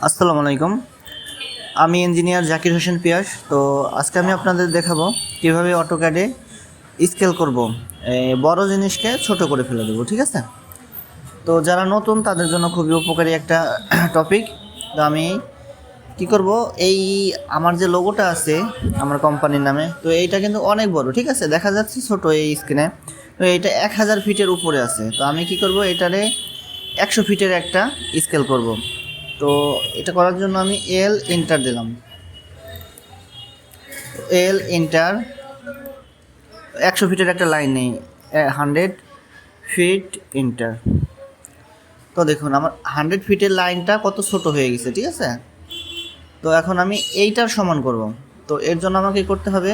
আসসালামু আলাইকুম। আমি ইঞ্জিনিয়ার জাকির হোসেন পিয়াস। তো আজকে আমি আপনাদের দেখাবো কীভাবে অটোক্যাডে স্কেল করব, বড় জিনিসকে ছোট করে ফেলে দেবো। ঠিক আছে? তো যারা নতুন তাদের জন্য খুবই উপকারী একটা টপিক। তো আমি কি করব, এই আমার যে লোগোটা আছে আমার কোম্পানির নামে, তো এইটা কিন্তু অনেক বড়। ঠিক আছে, দেখা যাচ্ছে ছোট এই স্ক্রিনে। তো এইটা 1000 ফিটের উপরে আছে। তো আমি কি করব, এটারে 100 ফিটের একটা স্কেল করব। তো এটা করার জন্য আমি এল এন্টার দিলাম। এল এন্টার 100 ফিটের একটা লাইন নেই, 100 ফিট এন্টার। তো দেখুন আমার 100 ফিটের লাইনটা কত ছোট হয়ে গেছে। ঠিক আছে, তো এখন আমি এইটার সমান করব। তো এর জন্য আমাকে করতে হবে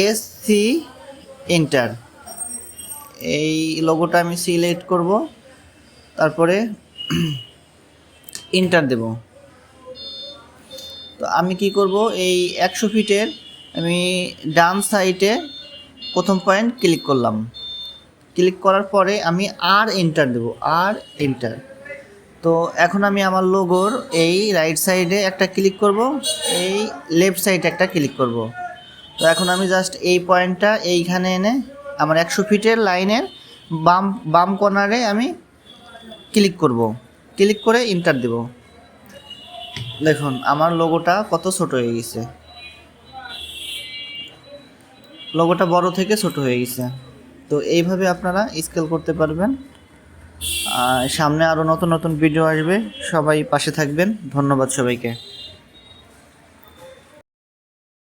এস সি এন্টার। এই লোগোটা আমি সিলেক্ট করব, তারপরে এন্টার দেব। তো আমি কি করব, এই 100 ফিটের আমি ডান সাইডে প্রথম পয়েন্ট ক্লিক করলাম। ক্লিক করার পরে আমি আর এন্টার দেব, আর এন্টার। তো এখন আমি আমার লোগোর এই রাইট সাইডে একটা ক্লিক করব, এই লেফট সাইডে একটা ক্লিক করব। তো এখন আমি জাস্ট এই পয়েন্টটা এইখানে এনে আমার 100 ফিটের লাইনের বাম বাম কর্নারে আমি ক্লিক করব। ক্লিক করে এন্টার দেব। দেখুন আমার লোগোটা কত ছোট হয়ে গেছে। লোগোটা বড় থেকে ছোট হয়ে গেছে। তো এইভাবে আপনারা স্কেল করতে পারবেন। সামনে আরও নতুন নতুন ভিডিও আসবে, সবাই পাশে থাকবেন। ধন্যবাদ সবাইকে।